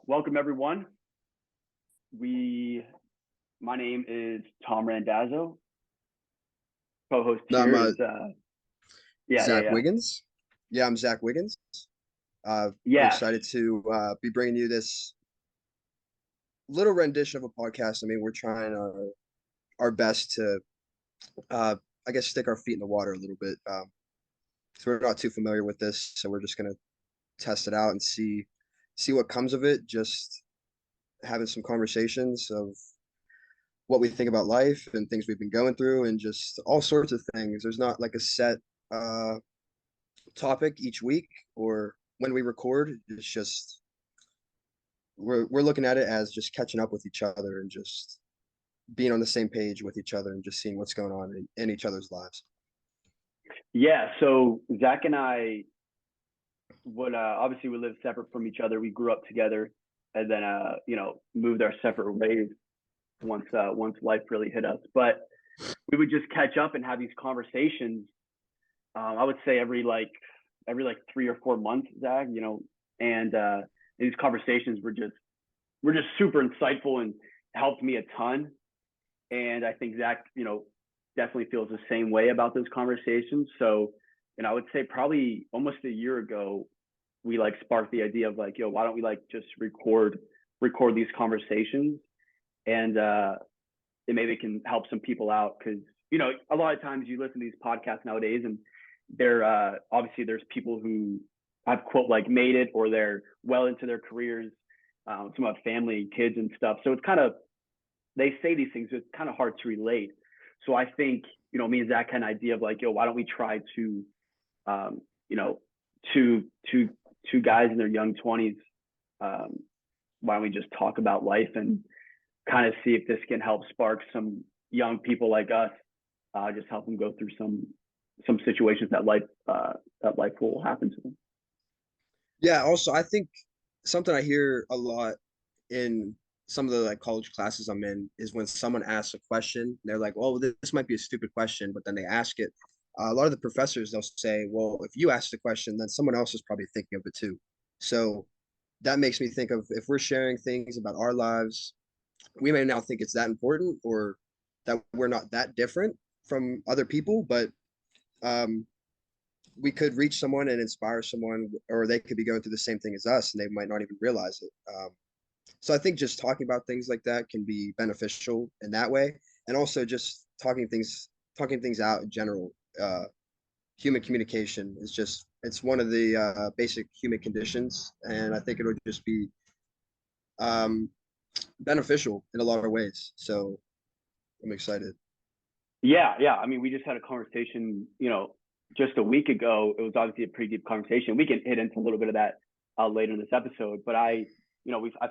Welcome everyone. We, my name is Tom Randazzo. Co-host No, I'm here is, yeah, yeah, Zach yeah, Wiggins. Yeah, I'm Zach Wiggins. I'm yes, excited to be bringing you this little rendition of a podcast. I mean, we're trying our best to, uh, I guess, stick our feet in the water a little bit. So we're not too familiar with this, so we're just gonna test it out and see what comes of it. Just having some conversations of what we think about life and things we've been going through, and just all sorts of things. There's not like a set uh, topic each week or when we record. It's just we're looking at it as just catching up with each other and just being on the same page with each other and just seeing what's going on in each other's lives. yeah. So Zach and I would obviously we live separate from each other. We grew up together, and then moved our separate ways once life really hit us. But we would just catch up and have these conversations. I would say every 3 or 4 months, Zach. And these conversations were just super insightful and helped me a ton. And I think Zach, definitely feels the same way about those conversations. So, I would say probably almost a year ago, we like sparked the idea of like, why don't we like just record these conversations, and maybe it can help some people out because a lot of times you listen to these podcasts nowadays, and there obviously there's people who have quote like made it or they're well into their careers, some have family, kids, and stuff. So it's kind of they say these things, it's kind of hard to relate. So I think, me and Zach had an idea of like, why don't we try to, um, you know, two guys in their young 20s, um, why don't we just talk about life and kind of see if this can help spark some young people like us, just help them go through some situations that life will happen to them. Yeah, also I think something I hear a lot in some of the like college classes I'm in is when someone asks a question, they're like, "Oh, this might be a stupid question," but then they ask it. A lot of the professors they'll say, "Well, if you ask the question, then someone else is probably thinking of it too." So that makes me think of if we're sharing things about our lives, we may not think it's that important or that we're not that different from other people, but um, we could reach someone and inspire someone, or they could be going through the same thing as us and they might not even realize it. So I think just talking about things like that can be beneficial in that way, and also just talking things out in general. Human communication is just it's one of the basic human conditions, and I think it'll just be um, beneficial in a lot of ways. So I'm excited. Yeah, yeah. I mean, we just had a conversation, just a week ago. It was obviously a pretty deep conversation. We can hit into a little bit of that later in this episode. But I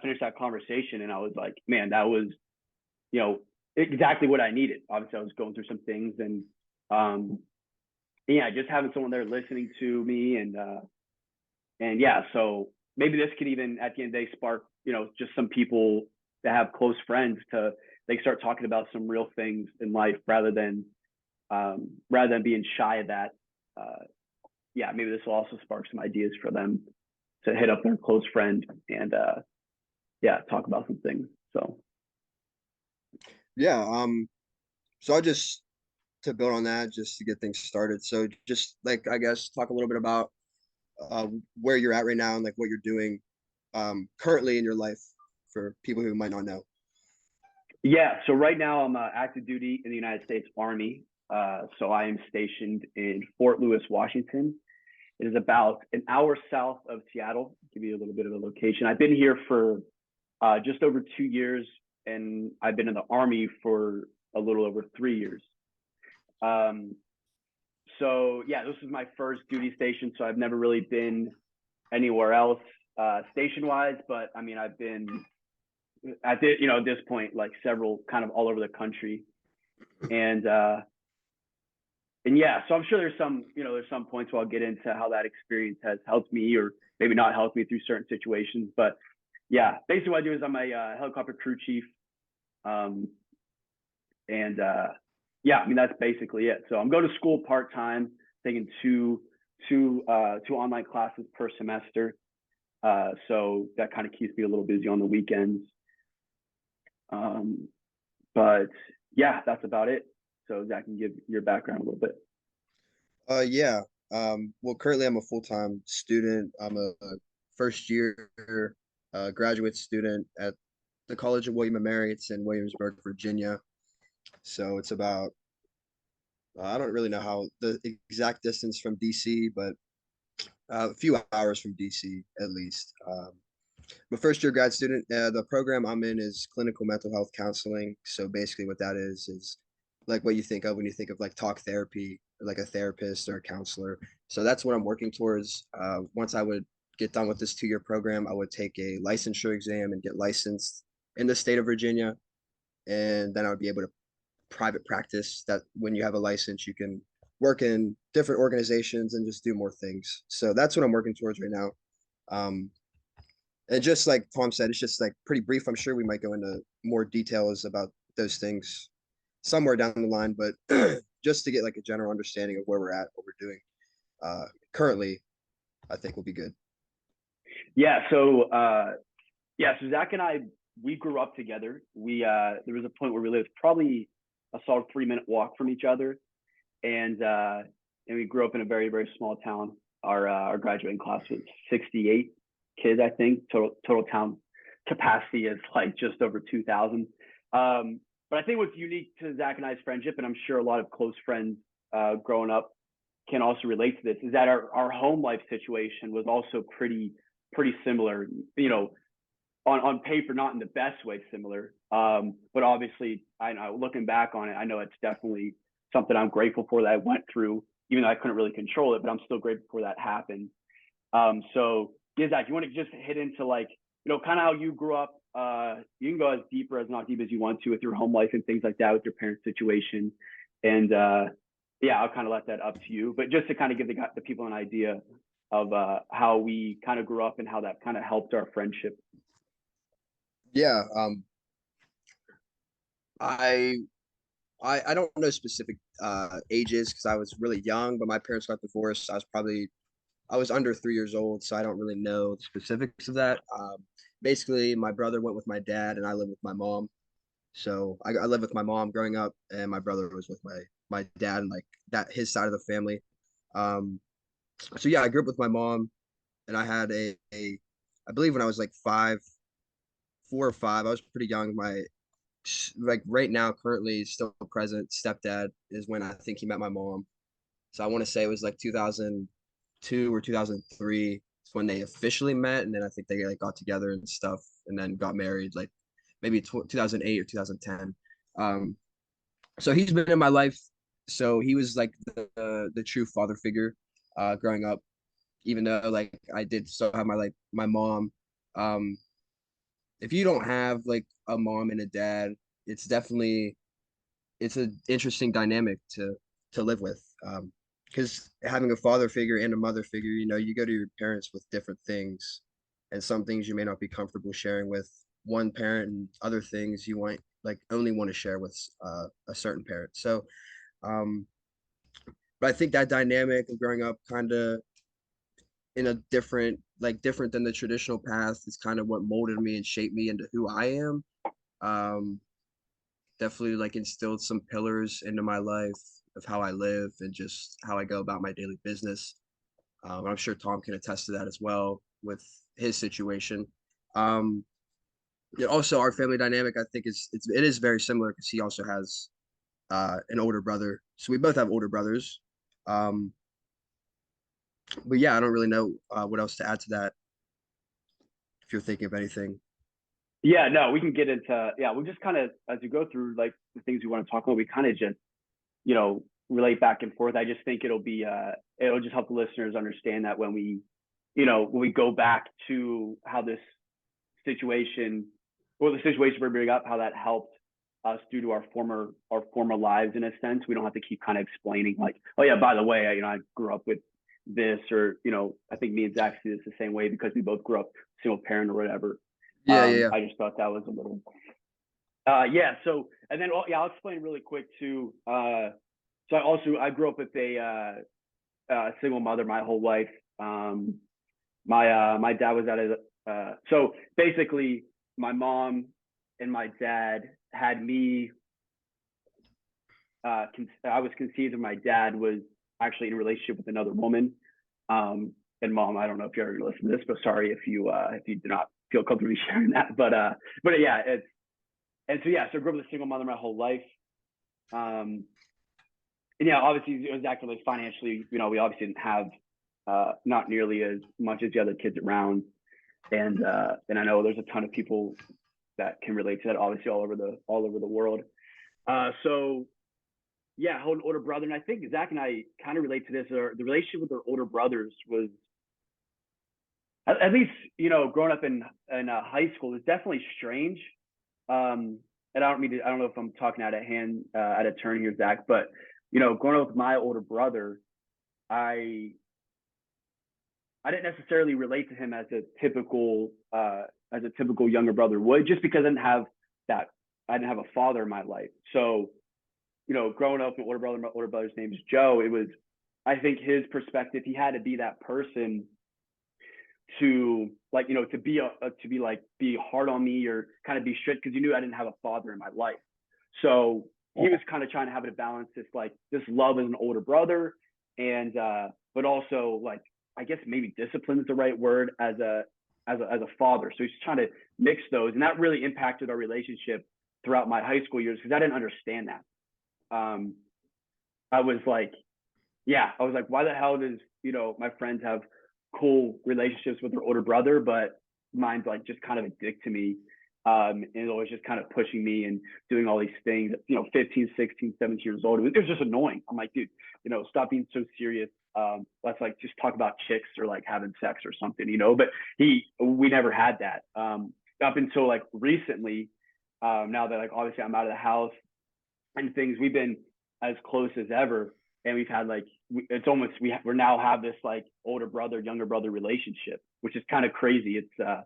finished that conversation and I was like, man, that was, you know, exactly what I needed. Obviously, I was going through some things, and um, yeah, just having someone there listening to me, and yeah, so maybe this could even at the end of the day spark, just some people that have close friends to they start talking about some real things in life rather than being shy of that. Yeah, maybe this will also spark some ideas for them to hit up their close friend and yeah, talk about some things. So Yeah. So I just to build on that, just to get things started. So just like I guess talk a little bit about where you're at right now and like what you're doing currently in your life for people who might not know. yeah, so right now I'm active duty in the United States Army. So I am stationed in Fort Lewis, Washington. It is about an hour south of Seattle. Give you a little bit of a location. I've been here for just over 2 years, and I've been in the Army for a little over 3 years. Um, so yeah, this is my first duty station, so I've never really been anywhere else station wise. But I mean, I've been at this point like several kind of all over the country, and yeah, so I'm sure there's some points where I'll get into how that experience has helped me or maybe not helped me through certain situations. But yeah, basically what I do is I'm a helicopter crew chief. Um, and yeah, I mean, that's basically it. So I'm going to school part time, taking two online classes per semester. So that kind of keeps me a little busy on the weekends. Um, but yeah, that's about it. So Zach can give your background a little bit. Yeah. Well, currently I'm a full-time student. I'm a first year graduate student at the College of William and Mary. It's in Williamsburg, Virginia. So it's about I don't really know how the exact distance from DC, but a few hours from DC at least. I'm a first year grad student. The program I'm in is clinical mental health counseling. So basically, what that is like what you think of when you think of like talk therapy, like a therapist or a counselor. So that's what I'm working towards. Once I would get done with this 2 year program, I would take a licensure exam and get licensed in the state of Virginia, and then I would be able to private practice. That when you have a license, you can work in different organizations and just do more things. So that's what I'm working towards right now. Um, and just like Tom said, it's just like pretty brief. I'm sure we might go into more details about those things somewhere down the line, but just to get like a general understanding of where we're at, what we're doing currently, I think will be good. Yeah. So Zach and I, we grew up together. There was a point where we lived probably a solid 3 minute walk from each other, and we grew up in a very very small town. Our graduating class was 68 kids, I think. Total town capacity is like just over 2,000. But I think what's unique to Zach and I's friendship, and I'm sure a lot of close friends growing up can also relate to this, is that our home life situation was also pretty similar. You know, on paper, not in the best way similar. But obviously, I know looking back on it, I know it's definitely something I'm grateful for that I went through, even though I couldn't really control it, but I'm still grateful for that happened. So yeah, Zach, you want to just hit into like, kind of how you grew up. You can go as deeper as not deep as you want to with your home life and things like that with your parents' situation. And yeah, I'll kind of let that up to you. But just to kind of give the people an idea of how we kind of grew up and how that kind of helped our friendship. Yeah. I I don't know specific ages because I was really young, but my parents got divorced. I was under 3 years old, so I don't really know the specifics of that. Basically, my brother went with my dad, and I lived with my mom. So I lived with my mom growing up, and my brother was with my dad and like that his side of the family. Um, so yeah, I grew up with my mom, and I had I believe when I was like 4 or 5, I was pretty young. My like right now, currently still present stepdad is when I think he met my mom. So I want to say it was like 2002 or 2003 when they officially met, and then I think they like got together and stuff, and then got married like maybe 2008 or 2010. Um, so he's been in my life. So he was like the true father figure growing up. Even though like I did still have my mom. Um, if you don't have like a mom and a dad, it's definitely it's an interesting dynamic to live with. Because having a father figure and a mother figure, you go to your parents with different things, and some things you may not be comfortable sharing with one parent, and other things you want like only want to share with a certain parent. So, um, but I think that dynamic of growing up kind of in a different than the traditional path is kind of what molded me and shaped me into who I am. Um, Definitely like instilled some pillars into my life of how I live and just how I go about my daily business. I'm sure Tom can attest to that as well with his situation. Um, Also, our family dynamic, I think, it is very similar because he also has an older brother, so we both have older brothers. Um, but yeah, I don't really know what else to add to that. If you're thinking of anything. Yeah, no, we can get into, yeah, we'll just kind of, as you go through like the things we want to talk about, we kind of just, relate back and forth. I just think it'll just help the listeners understand that when we go back to how this situation, or the situation we're bringing up, how that helped us due to our former lives in a sense. We don't have to keep kind of explaining like, oh yeah, by the way, I grew up with this, or I think me and Zach see this the same way because we both grew up single parent or whatever. Yeah, yeah, I just thought that was a little yeah. So and then yeah, I'll explain really quick too. So I grew up with a single mother my whole life. My dad was at a so basically my mom and my dad had me I was conceived and my dad was actually in a relationship with another woman. And mom, I don't know if you're ever gonna listen to this, but sorry if you do not feel comfortable sharing that. But yeah, it's and so yeah, so I grew up with a single mother my whole life. Um, and yeah, obviously it was actually financially, we obviously didn't have not nearly as much as the other kids around. And I know there's a ton of people that can relate to that, obviously all over the world. So yeah, hold an older brother, and I think Zach and I kind of relate to this. Or the relationship with our older brothers was, at least growing up in high school, is definitely strange. And I don't know if I'm talking out of hand, out of turn here, Zach, but growing up with my older brother, I I didn't necessarily relate to him as a typical younger brother would, just because that I didn't have a father in my life. So growing up, my older brother's name is Joe. It was, I think, his perspective. He had to be that person to like, to be like, be hard on me or kind of be strict because he knew I didn't have a father in my life. So he was kind of trying to have it a balance, this love as an older brother, and but also like, I guess maybe discipline is the right word, as a father. So he's trying to mix those, and that really impacted our relationship throughout my high school years because I didn't understand that. Um, I was like, yeah, I was like, why the hell does my friends have cool relationships with their older brother, but mine's like just kind of a dick to me, and always just kind of pushing me and doing all these things. 15, 16, 17 years old. It was just annoying. I'm like, dude, stop being so serious. Let's like just talk about chicks or like having sex or something, But we never had that up until like recently. Now that like obviously I'm out of the house and things, we've been as close as ever, and we've had like it's almost we're now have this like older brother younger brother relationship, which is kind of crazy. It's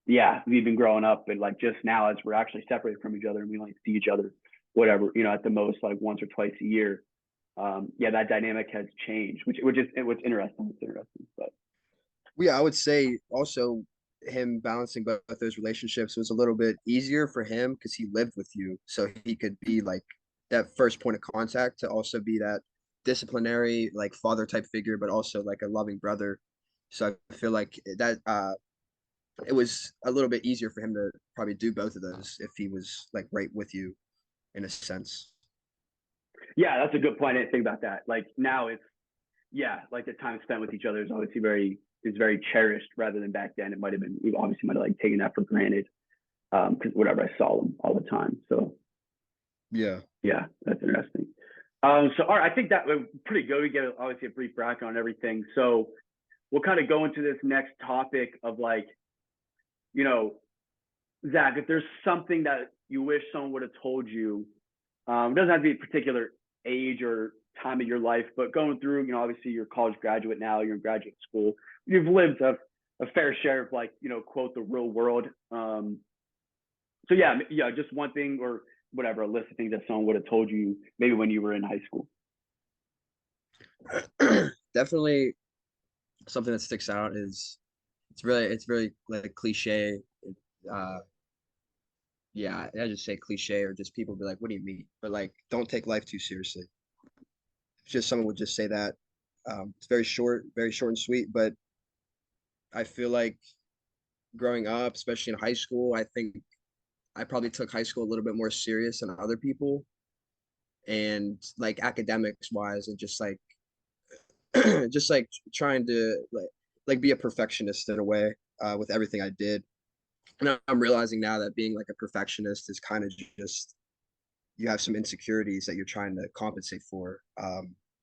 yeah, we've been growing up, but like just now as we're actually separated from each other and we only see each other whatever, at the most like once or twice a year. Yeah, that dynamic has changed, which is what's interesting. It's interesting, but Yeah, I would say also him balancing both those relationships was a little bit easier for him because he lived with you, so he could be like that first point of contact to also be that disciplinary like father type figure, but also like a loving brother. So I feel like that it was a little bit easier for him to probably do both of those if he was like right with you in a sense. yeah, that's a good point. I didn't think about that. Like now it's yeah, like the time spent with each other is obviously very cherished rather than back then. It might have been we obviously might have like taken that for granted because whatever I saw them all the time. So Yeah. yeah, that's interesting. So all right, I think that was pretty good. We get obviously a brief background on everything. So we'll kind of go into this next topic of like, you know, Zach, if there's something that you wish someone would have told you, it doesn't have to be a particular age or time of your life, but going through, obviously you're a college graduate now, you're in graduate school, you've lived a fair share of like, quote, the real world. So yeah, just one thing or whatever, a list of things that someone would have told you maybe when you were in high school. Definitely something that sticks out is it's very like cliche. Uh yeah, I just say cliche or just people be like, what do you mean? But like don't take life too seriously. It's just someone would just say that. It's very short and sweet, but I feel like growing up, especially in high school, I think I probably took high school a little bit more serious than other people and like academics wise and just like just like trying to like be a perfectionist in a way with everything I did. And I'm realizing now that being like a perfectionist is kind of just you have some insecurities that you're trying to compensate for.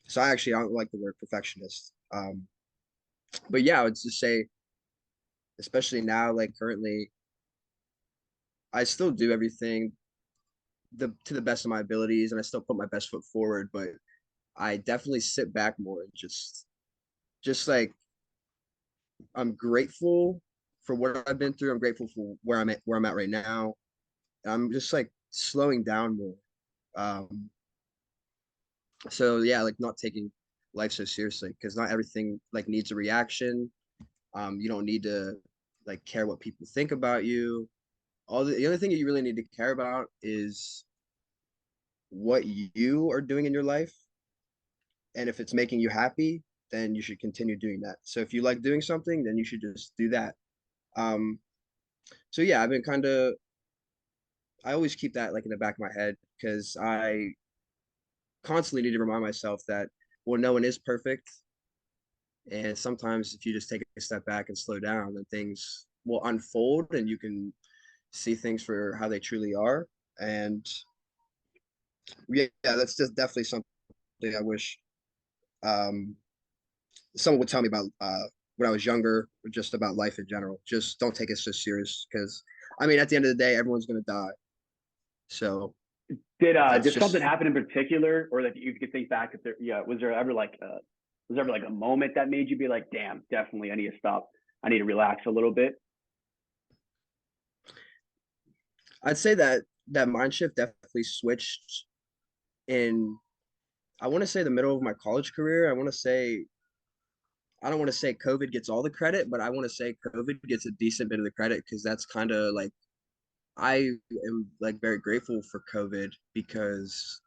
So I don't like the word perfectionist. But yeah, I would just say, especially now, like currently, I still do everything to the best of my abilities, and I still put my best foot forward. But I definitely sit back more and just like I'm grateful for what I've been through. I'm grateful for where I'm at right now. I'm just like slowing down more. So yeah, like not taking life so seriously, because not everything like needs a reaction. You don't need to like care what people think about you. The only thing that you really need to care about is what you are doing in your life, and if it's making you happy, then you should continue doing that. So if you like doing something, then you should just do that. Um, so yeah, I've been kind of I always keep that like in the back of my head because I constantly need to remind myself that well, no one is perfect, and sometimes if you just take a step back and slow down, then things will unfold, and you can see things for how they truly are. And yeah, that's just definitely something I wish um, someone would tell me about when I was younger, or just about life in general. Just don't take it so serious because, I mean, at the end of the day, everyone's gonna die. So that's Did something just. happen in particular, or that you could think back if there, yeah, was there ever like a moment that made you be like, damn, definitely I need to stop. I need to relax a little bit. I'd say that that mind shift definitely switched in. I want to say the middle of my college career. I don't want to say COVID gets all the credit, but I want to say COVID gets a decent bit of the credit because that's kind of like I am like very grateful for COVID because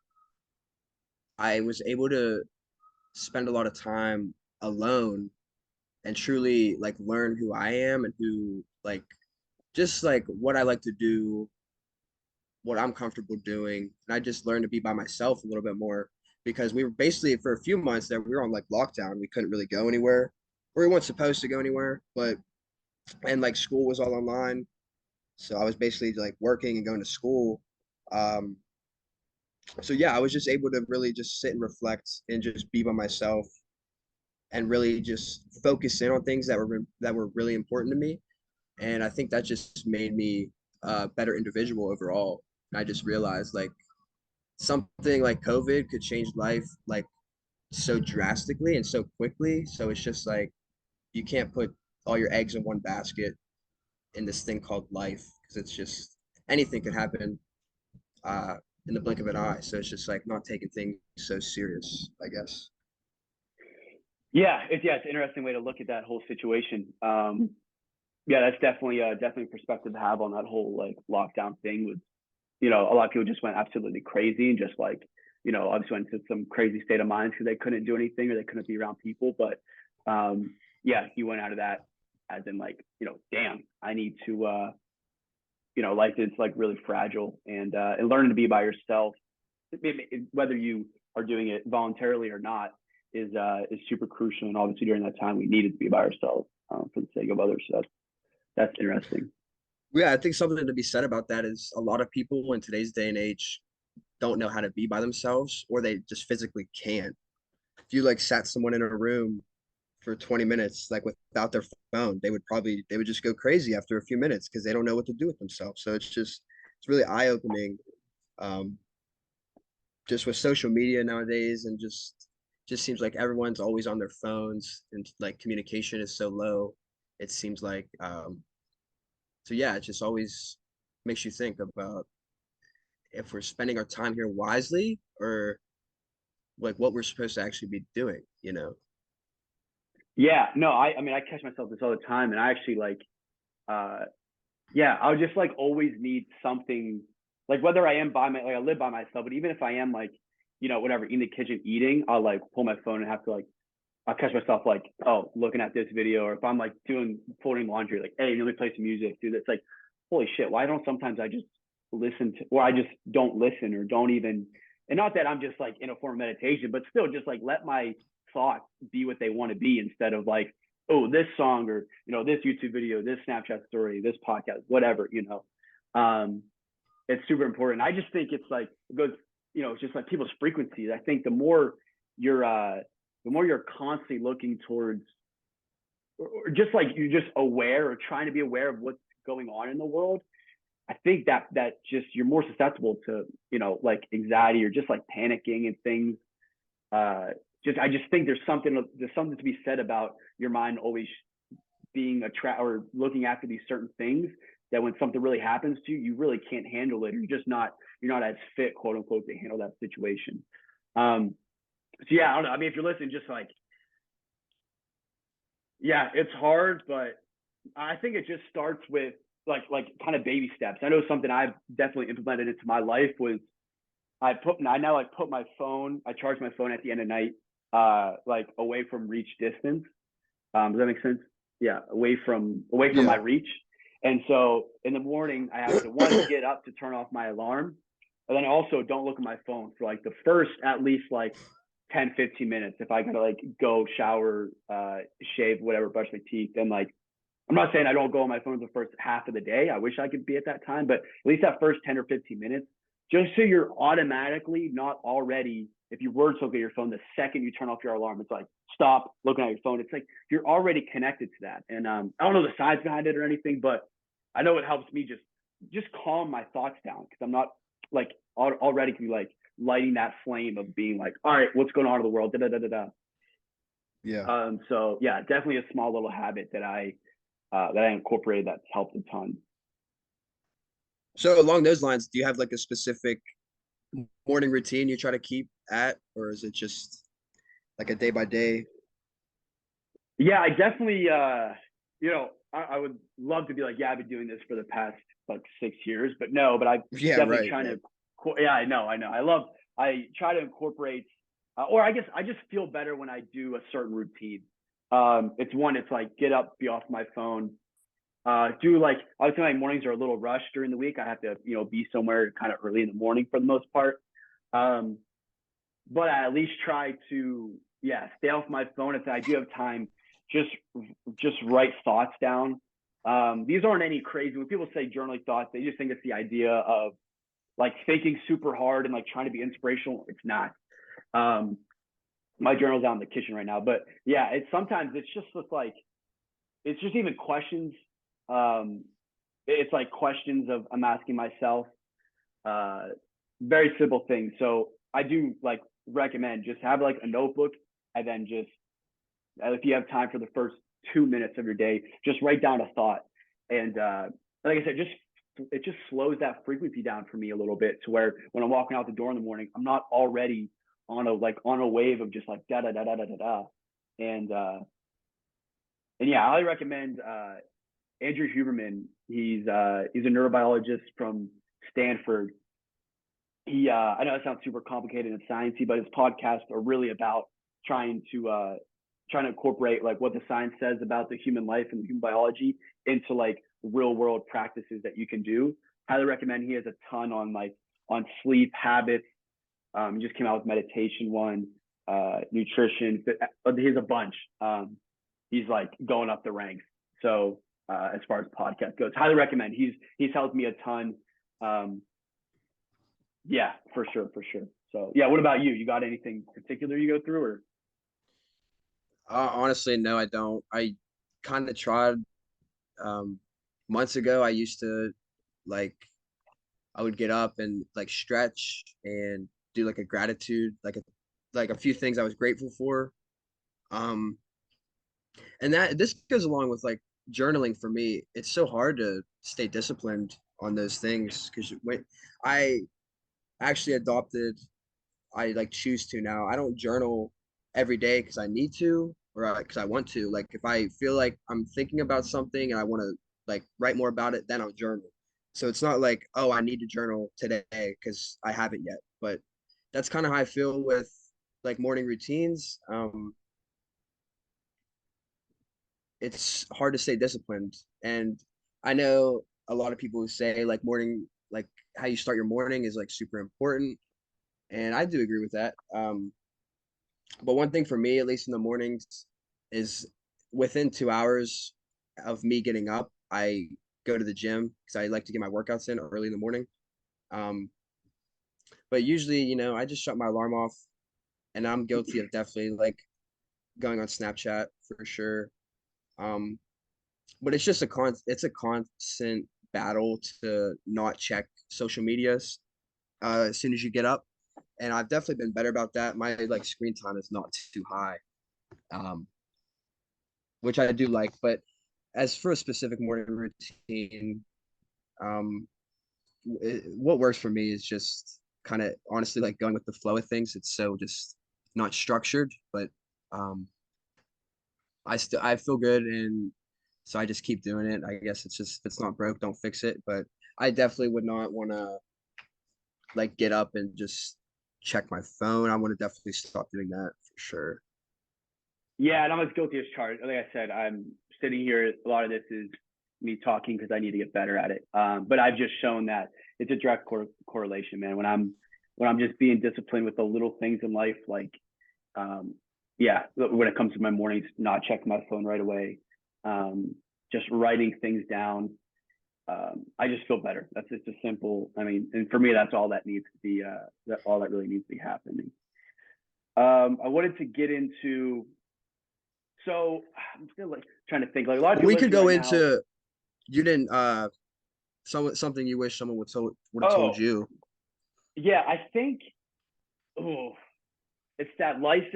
I was able to spend a lot of time alone and truly like learn who I am and who like just like what I like to do, what I'm comfortable doing. And I just learned to be by myself a little bit more because we were basically for a few months there we were on like lockdown. We couldn't really go anywhere. Or we weren't supposed to go anywhere, but and like school was all online. So I was basically like working and going to school. Um, so yeah, I was just able to really just sit and reflect and just be by myself and really just focus in on things that were really important to me. And I think that just made me a better individual overall. And I just realized like something like COVID could change life like so drastically and so quickly. So it's just like you can't put all your eggs in one basket in this thing called life because it's just anything could happen uh, in the blink of an eye. So it's just like not taking things so serious, I guess. It's an interesting way to look at that whole situation. Yeah, that's definitely a perspective to have on that whole like lockdown thing. With a lot of people just went absolutely crazy and just like obviously went into some crazy state of mind because they couldn't do anything or they couldn't be around people. But yeah, he went out of that as in like damn, I need to life is like really fragile, and learning to be by yourself, whether you are doing it voluntarily or not, is super crucial. And obviously during that time we needed to be by ourselves for the sake of others. So that's interesting. Yeah, I think something to be said about that is a lot of people in today's day and age don't know how to be by themselves or they just physically can't. If you like sat someone in a room for 20 minutes like without their phone, they would just go crazy after a few minutes because they don't know what to do with themselves. So it's really eye-opening um just with social media nowadays and just seems like everyone's always on their phones and like communication is so low. It seems like so yeah, it just always makes you think about if we're spending our time here wisely or like what we're supposed to actually be doing, you know? Yeah, no, I mean I catch myself this all the time, and I actually like uh I would just like always need something, like whether I am by my like I live by myself, but even if I am like whatever in the kitchen eating, I'll like pull my phone and have to like I'll catch myself like, oh, looking at this video, or if I'm like doing folding laundry, like, hey, let me play some music, dude. It's like, holy shit, why don't sometimes I just listen to, or I just don't listen, or don't even, and not that I'm just like in a form of meditation, but still just like let my thoughts be what they want to be instead of like, oh, this song, or this YouTube video, this Snapchat story, this podcast, whatever. Um, it's super important. I just think it's like it goes, it's just like people's frequencies. I think you're the more you're constantly looking towards, or just like you're just aware or trying to be aware of what's going on in the world, I think that just you're more susceptible to like anxiety or just like panicking and things. uh I just think there's something to be said about your mind always being or looking after these certain things, that when something really happens to you, you really can't handle it, or you're not as fit, quote unquote, to handle that situation. um So yeah, I don't know. I mean, if you're listening, just like, yeah, it's hard, but I think it just starts with like kind of baby steps. I know something I've definitely implemented into my life was I now like put my phone, I charge my phone at the end of night, like away from reach distance. Does that make sense? Yeah, away from my Yeah. reach. And so in the morning, I have to one get up to turn off my alarm, but then also don't look at my phone for like the first at least like 10, 15 minutes. If I gotta like go shower, shave, whatever, brush my teeth, then like I'm not saying I don't go on my phone the first half of the day. I wish I could be at that time, but at least that first 10 or 15 minutes, just so you're automatically not already, if you were to look at your phone the second you turn off your alarm, it's like, stop looking at your phone. It's like you're already connected to that. And I don't know the science behind it or anything, but I know it helps me just calm my thoughts down because I'm not like already can be like lighting that flame of being like, all right, what's going on in the world? Da, da, da, da, da. Yeah. So yeah, definitely a small little habit that I incorporated that's helped a ton. So along those lines, do you have like a specific morning routine you try to keep at, or is it just like a day by day? Yeah, I definitely, I would love to be like, yeah, I've been doing this for the past like 6 years, but no, but I Yeah, definitely right, trying right. to, yeah, I know. I try to incorporate, or I guess I just feel better when I do a certain routine. It's like get up, be off my phone, do like, I would say my mornings are a little rushed during the week. I have to, be somewhere kind of early in the morning for the most part. Um, but I at least try to yeah stay off my phone if I do have time. Just just write thoughts down. These aren't any crazy. When people say journaling thoughts, they just think it's the idea of like thinking super hard and like trying to be inspirational. It's not. Um, my journal's out in the kitchen right now, but yeah, it's sometimes it's just like it's just even questions. Um, it's like questions of I'm asking myself. Uh, Very simple things. So I do like recommend just have like a notebook and then just if you have time for the first 2 minutes of your day, just write down a thought. And like I said, just it just slows that frequency down for me a little bit to where when I'm walking out the door in the morning, I'm not already on a wave of just like da da da da da da da. And uh and yeah, I highly recommend Andrew Huberman. He's a neurobiologist from Stanford. I know it sounds super complicated and sciencey, but his podcasts are really about trying to uh trying to incorporate like what the science says about the human life and human biology into like real world practices that you can do. Highly recommend. He has a ton on like on sleep habits. He just came out with meditation one, nutrition. He has a bunch. He's like going up the ranks. So as far as podcast goes, highly recommend. He's helped me a ton. Um, yeah, for sure, for sure. So yeah, what about you? You got anything particular you go through or? Honestly, no, I don't. I kind of tried um months ago. I used to like I would get up and like stretch and do like a gratitude, like a few things I was grateful for. Um, and that this goes along with like journaling for me. It's so hard to stay disciplined on those things because when I actually adopted, I like choose to now. I don't journal every day because I need to or because I want to. Like if I feel like I'm thinking about something and I want to like write more about it, then I'll journal. So it's not like, oh, I need to journal today because I haven't yet. But that's kind of how I feel with like morning routines. It's hard to stay disciplined. And I know a lot of people who say like morning, like how you start your morning is like super important. And I do agree with that. But one thing for me, at least in the mornings, is within 2 hours of me getting up, I go to the gym because I like to get my workouts in early in the morning. Um, but usually, I just shut my alarm off, and I'm guilty of definitely like going on Snapchat for sure. Um, but it's a constant battle to not check social medias as soon as you get up. And I've definitely been better about that. My like screen time is not too high. Um, which I do like. But as for a specific morning routine, um, what works for me is just kind of honestly like going with the flow of things. It's so just not structured, but um, I feel good, and so I just keep doing it. I guess it's just if it's not broke, don't fix it. But I definitely would not want to like get up and just check my phone. I want to definitely stop doing that for sure. Yeah, and I'm as guilty as charged. Like I said, I'm sitting here. A lot of this is me talking because I need to get better at it. But I've just shown that it's a direct correlation, man. When I'm just being disciplined with the little things in life, like um, yeah, when it comes to my mornings, not checking my phone right away, just writing things down. I just feel better. That's just a simple. I mean, and for me, that's all that needs to be. That all that really needs to be happening. I wanted to get into. So I'm still like trying to think. Like a lot of people We could listening go right now. into you didn't something you wish someone would have told Oh you. yeah, I think. Oh, it's that life's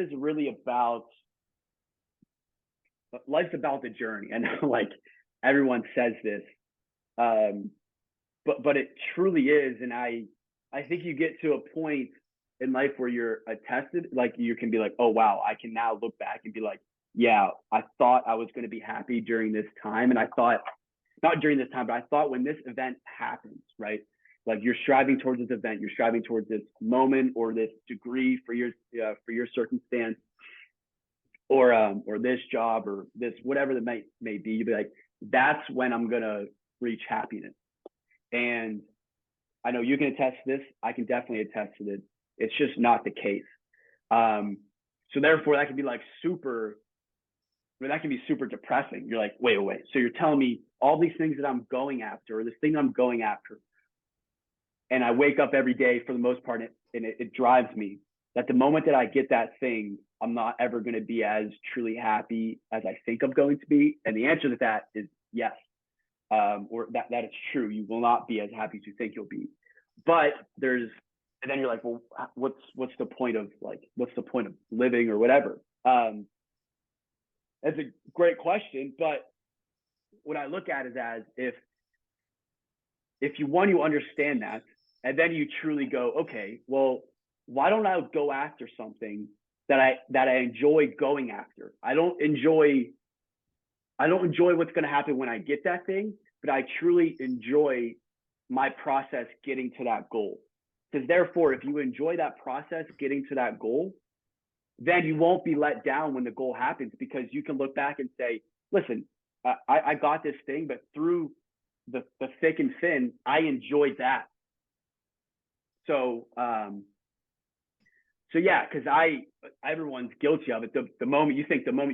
about the journey. I know like everyone says this, um, but it truly is. And I think you get to a point in life where you're attested, like you can be like, oh wow, I can now look back and be like, yeah, I thought I was going to be happy during this time, and I thought not during this time, but I thought when this event happens, right? Like you're striving towards this event, you're striving towards this moment or this degree for your circumstance, or this job or this whatever the may be. You'd be like, that's when I'm gonna reach happiness. And I know you can attest to this. I can definitely attest to it. It's just not the case. Um, so therefore, that can be like super. I mean, that can be super depressing. You're like, wait. So you're telling me all these things that I'm going after, or this thing I'm going after, and I wake up every day for the most part, and it drives me that the moment that I get that thing, I'm not ever going to be as truly happy as I think I'm going to be. And the answer to that is yes, or that it's true. You will not be as happy as you think you'll be. But and then you're like, well, what's the point of living or whatever? That's a great question, but what I look at is as if you understand that, and then you truly go, okay, well, why don't I go after something that I enjoy going after? I don't enjoy what's going to happen when I get that thing, but I truly enjoy my process getting to that goal. Because therefore, if you enjoy that process getting to that goal, then you won't be let down when the goal happens because you can look back and say, listen, I got this thing, but through the thick and thin, I enjoyed that. So, so yeah, because everyone's guilty of it. The moment you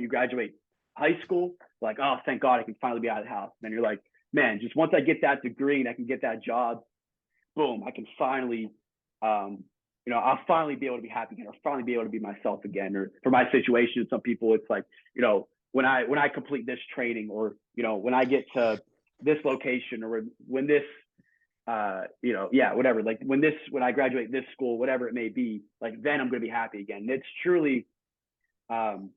graduate high school, like, oh, thank God I can finally be out of the house. And then you're like, man, just once I get that degree and I can get that job, boom, I can finally, I'll finally be able to be happy again, or finally be able to be myself again. Or for my situation, some people, it's like, when I complete this training, or when I get to this location, or when this, yeah, whatever. Like when I graduate this school, whatever it may be, like then I'm going to be happy again. And um,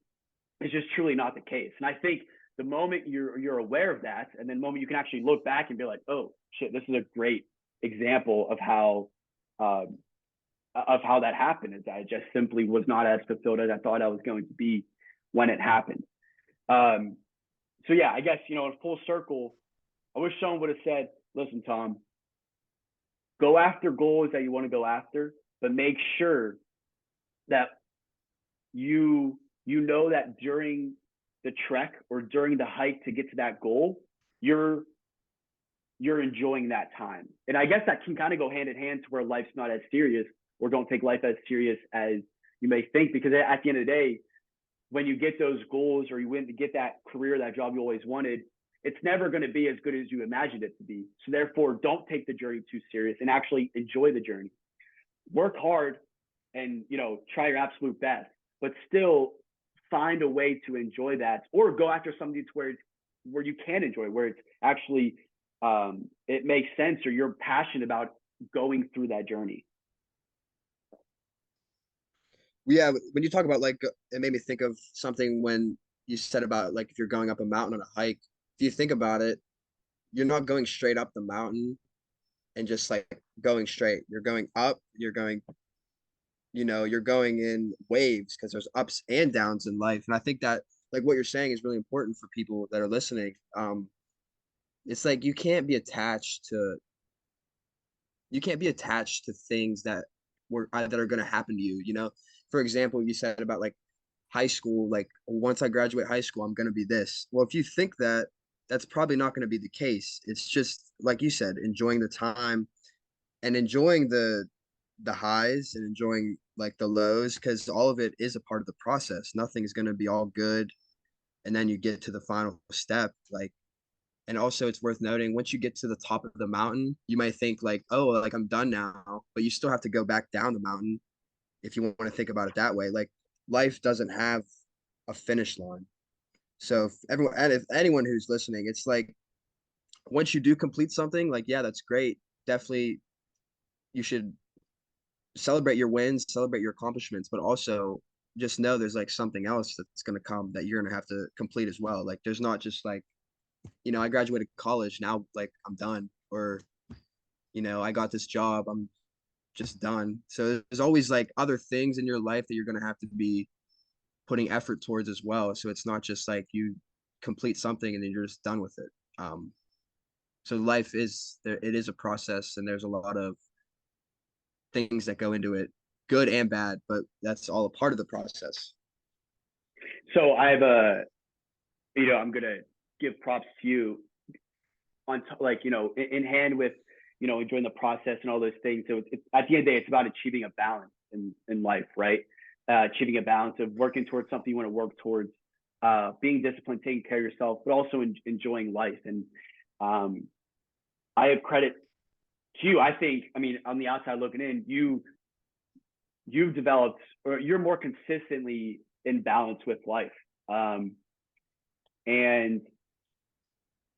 it's just truly not the case. And I think the moment you're aware of that, and then the moment you can actually look back and be like, oh shit, this is a great example um, of how that happened. Is I just simply was not as fulfilled as I thought I was going to be when it happened. Um, so yeah, I guess in full circle, I wish someone would have said, "Listen, Tom, go after goals that you want to go after, but make sure that you know that during the trek or during the hike to get to that goal, you're enjoying that time." And I guess that can kind of go hand in hand to where life's not as serious, or don't take life as serious as you may think, because at the end of the day, when you get those goals, or you win to get that career, that job you always wanted, it's never going to be as good as you imagined it to be. So therefore, don't take the journey too serious and actually enjoy the journey. Work hard and try your absolute best, but still find a way to enjoy that, or go after something where you can enjoy, where it's actually it makes sense, or you're passionate about going through that journey. Yeah, when you talk about like it made me think of something when you said about like if you're going up a mountain on a hike, if you think about it, you're not going straight up the mountain and just like going straight. You're going up, you're going you're going in waves because there's ups and downs in life. And I think that like what you're saying is really important for people that are listening. It's like you can't be attached to things that are going to happen to you. For example, you said about like high school, like once I graduate high school, I'm going to be this. Well, if you think that, that's probably not going to be the case. It's just like you said, enjoying the time and enjoying the highs and enjoying like the lows, because all of it is a part of the process. Nothing is going to be all good, and then you get to the final step. Like, and also it's worth noting, once you get to the top of the mountain, you might think like, oh, like I'm done now, but you still have to go back down the mountain if you want to think about it that way. Like, life doesn't have a finish line. So if anyone who's listening, it's like once you do complete something, like, yeah, that's great. Definitely you should celebrate your wins, celebrate your accomplishments, but also just know there's like something else that's going to come that you're going to have to complete as well. Like, there's not just like, I graduated college, now like I'm done, or I got this job, I'm just done. So there's always like other things in your life that you're going to have to be putting effort towards as well. So it's not just like you complete something and then you're just done with it. So life is there, it is a process, and there's a lot of things that go into it, good and bad, but that's all a part of the process. So I have I'm gonna give props to you on like in hand with enjoying the process and all those things. So at the end of the day, it's about achieving a balance in life, right? Achieving a balance of working towards something you want to work towards, being disciplined, taking care of yourself, but also enjoying life. And um, I have credit to you. I think, I mean, on the outside looking in, you've developed, or you're more consistently in balance with life. Um, and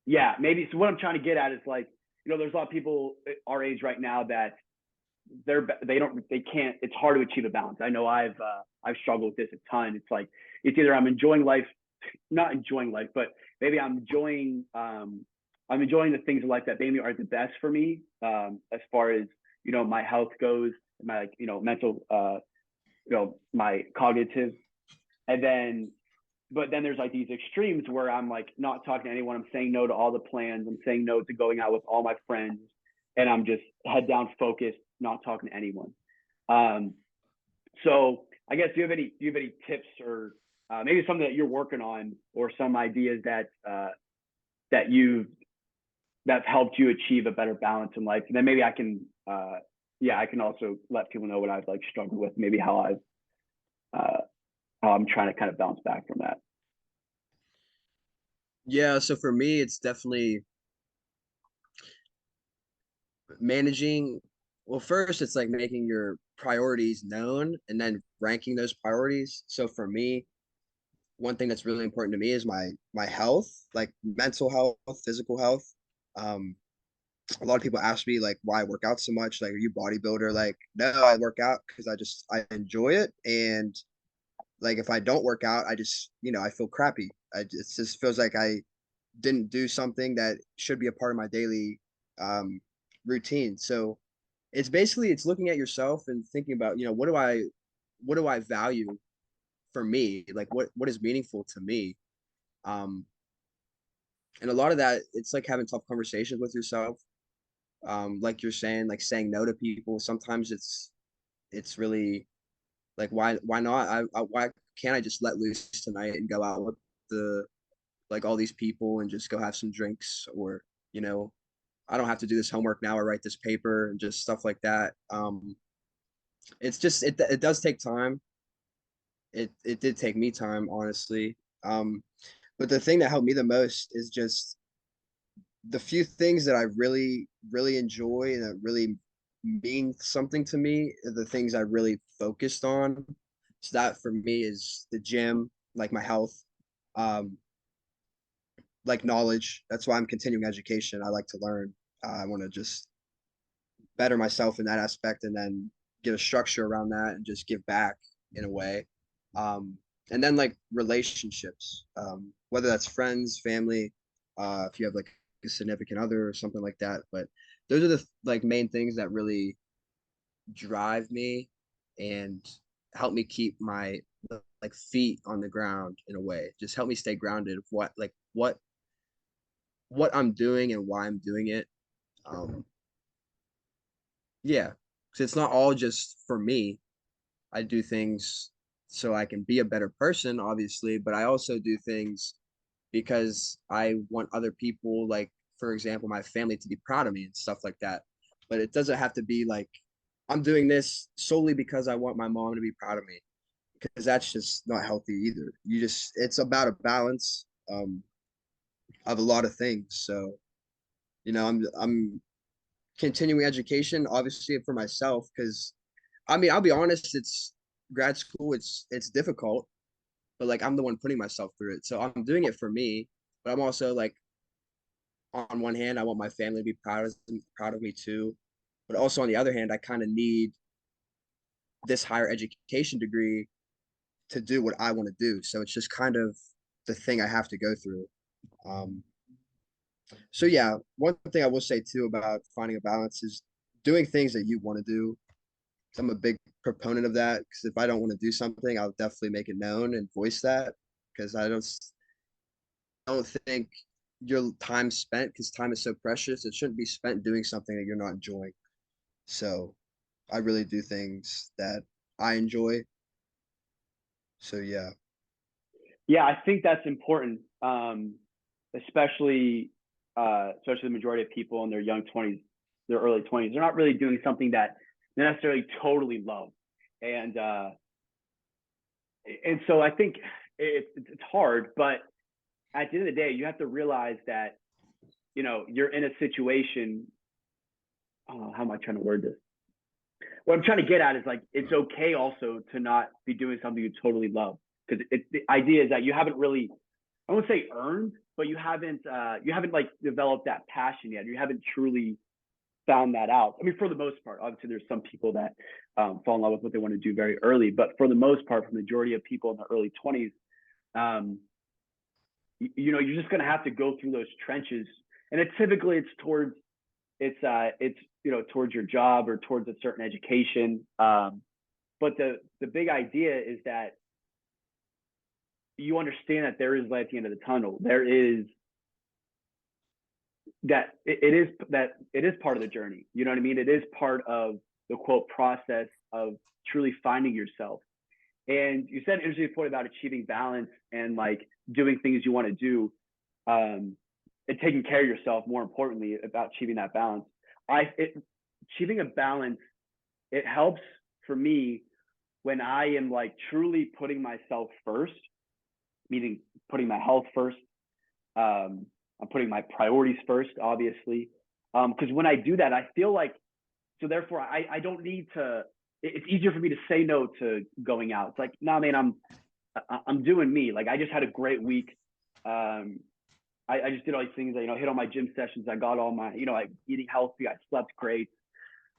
yeah, maybe so. What I'm trying to get at is like, there's a lot of people our age right now that they can't. It's hard to achieve a balance. I know I've struggled with this a ton. It's like it's either I'm enjoying life, not enjoying life, but maybe I'm enjoying the things in life that maybe aren't the best for me, as far as my health goes, my like mental, my cognitive, and then but then there's like these extremes where I'm like not talking to anyone. I'm saying no to all the plans. I'm saying no to going out with all my friends, and I'm just head down focused, not talking to anyone. Um, so I guess do you have any tips or maybe something that you're working on, or some ideas that you've that's helped you achieve a better balance in life? And then maybe I can also let people know what I've like struggled with, maybe uh, how I'm trying to kind of bounce back from that. Yeah, so for me, it's definitely managing. Well, first, it's like making your priorities known and then ranking those priorities. So for me, one thing that's really important to me is my health, like mental health, physical health. Um, a lot of people ask me like why I work out so much. Like, are you a bodybuilder? Like, no, I work out because I enjoy it. And like if I don't work out, I just I feel crappy. It just feels like I didn't do something that should be a part of my daily um, routine. So it's looking at yourself and thinking about what do I value for me, like what is meaningful to me. Um, and a lot of that, it's like having tough conversations with yourself. Like you're saying, like saying no to people. Sometimes it's really like why not? Why can't I just let loose tonight and go out with the like all these people and just go have some drinks, or you know I don't have to do this homework now or write this paper and just stuff like that. It's just it does take time. It did take me time, honestly. But the thing that helped me the most is just the few things that I really, really enjoy and that really mean something to me are the things I really focused on. So that for me is the gym, like my health, um, like knowledge. That's why I'm continuing education. I like to learn. I want to just better myself in that aspect, and then get a structure around that and just give back in a way. Um, and then like relationships, whether that's friends, family, if you have like a significant other or something like that. But those are the like main things that really drive me. and help me keep my like feet on the ground in a way. Just help me stay grounded of what I'm doing and why I'm doing it. Um, yeah, because it's not all just for me. I do things so I can be a better person, obviously, but I also do things because I want other people, like, for example, my family to be proud of me and stuff like that. But it doesn't have to be like I'm doing this solely because I want my mom to be proud of me, because that's just not healthy either. It's about a balance of a lot of things. So, I'm continuing education, obviously for myself, because I mean, I'll be honest, it's grad school, it's difficult, but like I'm the one putting myself through it. So I'm doing it for me, but I'm also like on one hand, I want my family to be proud of me too. But also on the other hand, I kind of need this higher education degree to do what I want to do. So it's just kind of the thing I have to go through. Um, so yeah, one thing I will say too about finding a balance is doing things that you want to do. I'm a big proponent of that because if I don't want to do something, I'll definitely make it known and voice that because I don't think your time spent, because time is so precious, it shouldn't be spent doing something that you're not enjoying. So I really do things that I enjoy. So yeah. Yeah, I think that's important, especially especially the majority of people in their young 20s, their early 20s. They're not really doing something that they necessarily totally love, and uh, and so I think it's hard. But at the end of the day, you have to realize that you're in a situation. Oh, how am I trying to word this? What I'm trying to get at is like it's okay also to not be doing something you totally love, because the idea is that you haven't really, I won't say earned, but you haven't like developed that passion yet. You haven't truly found that out. I mean, for the most part, obviously there's some people that fall in love with what they want to do very early, but for the most part, for the majority of people in the early 20s, um, you're just going to have to go through those trenches, and it's towards it's towards your job or towards a certain education. But the big idea is that you understand that there is light at the end of the tunnel. There is it is part of the journey. You know what I mean? It is part of the quote process of truly finding yourself. And you said an interesting point about achieving balance and like doing things you want to do, um, and taking care of yourself. More importantly, about achieving that balance. Achieving a balance, it helps for me when I am like truly putting myself first, meaning putting my health first. I'm putting my priorities first, obviously. Because when I do that, I feel like, so therefore I don't need to, it's easier for me to say no to going out. It's like, no, man, I'm doing me. Like I just had a great week. Um, I just did all these things. Hit all my gym sessions. I got all my, I eating healthy. I slept great.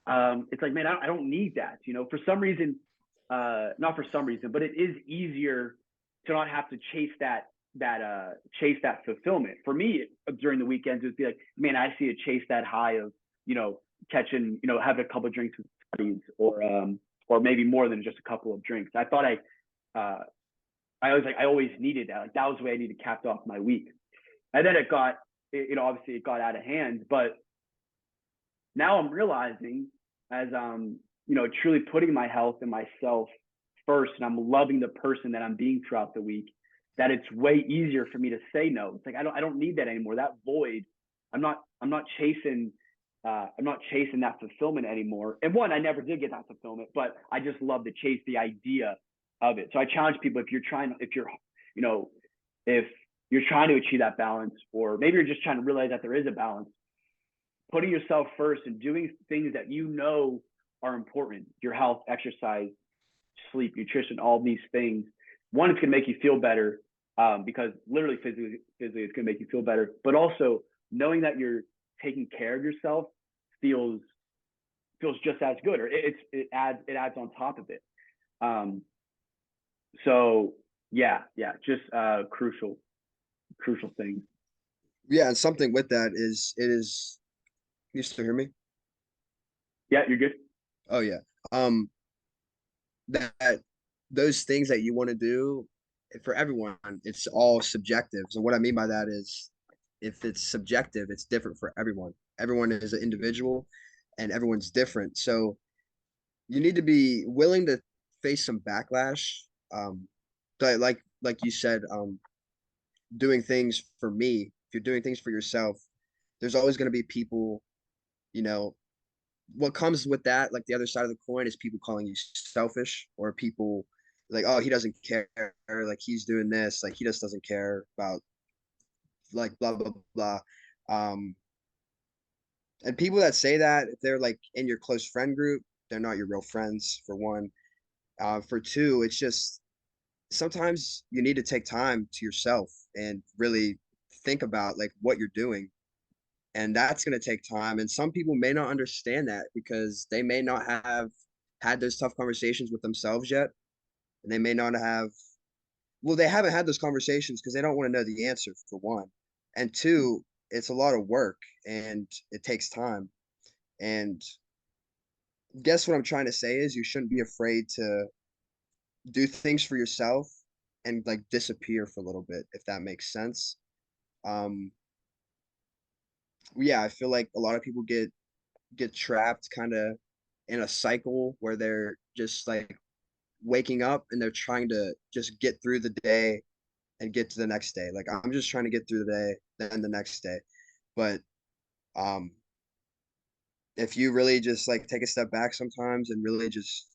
It's like, man, I don't need that. For some reason, not for some reason, but it is easier to not have to chase that fulfillment. For me, during the weekends, it would be like, man, I see to chase that high of catching, having a couple of drinks with buddies, or maybe more than just a couple of drinks. I thought I always needed that. Like that was the way I needed to cap off my week. And then obviously it got out of hand. But now I'm realizing, as truly putting my health and myself first, and I'm loving the person that I'm being throughout the week, that it's way easier for me to say no. It's like I don't need that anymore. That void, I'm not chasing that fulfillment anymore. And one, I never did get that fulfillment, but I just love to chase the idea of it. So I challenge people, you know if you're trying to achieve that balance, or maybe you're just trying to realize that there is a balance, putting yourself first and doing things that are important, your health, exercise, sleep, nutrition, all these things. One, it's going to make you feel better, because literally physically it's going to make you feel better. But also knowing that you're taking care of yourself feels just as good, or it adds on top of it. Um, so yeah, just crucial things. Yeah, and something with that is it is you still hear me? Yeah, you're good. Oh yeah. Um that those things that you want to do for everyone, it's all subjective. So what I mean by that is if it's subjective, it's different for everyone. Everyone is an individual and everyone's different. So you need to be willing to face some backlash. But like you said, doing things for me, if you're doing things for yourself, there's always going to be people, you know, what comes with that, like the other side of the coin is people calling you selfish or people like, oh, he doesn't care, like he's doing this, like he just doesn't care about like blah blah blah. Um, and people that say that, if they're like in your close friend group, they're not your real friends, for one. For two, it's just sometimes you need to take time to yourself and really think about like what you're doing. And that's going to take time. And some people may not understand that because they may not have had those tough conversations with themselves yet. And they may not have, well, they haven't had those conversations because they don't want to know the answer, for one. And two, it's a lot of work and it takes time. And guess what I'm trying to say is you shouldn't be afraid to do things for yourself and like disappear for a little bit, if that makes sense. Um, yeah, I feel like a lot of people get trapped kind of in a cycle where they're just like waking up and they're trying to just get through the day and get to the next day. Like I'm just trying to get through the day, then the next day. But um if you really just like take a step back sometimes and really just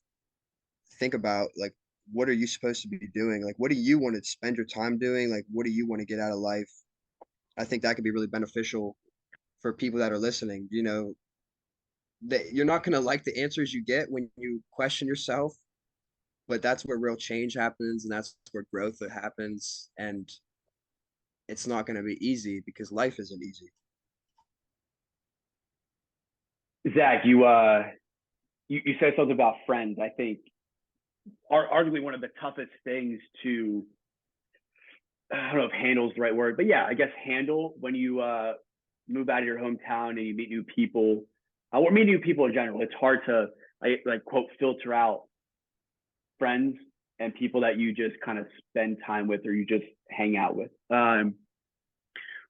think about like what are you supposed to be doing? Like what do you want to spend your time doing? Like what do you want to get out of life? I think that could be really beneficial for people that are listening. You know, that you're not going to like the answers you get when you question yourself, but that's where real change happens and that's where growth happens, and it's not going to be easy because life isn't easy. Zach, you said something about friends. I think are arguably one of the toughest things to, I don't know if handle is the right word, but yeah, I guess handle when you move out of your hometown and you meet new people, or meet new people in general. It's hard to like quote filter out friends and people that you just kind of spend time with or you just hang out with.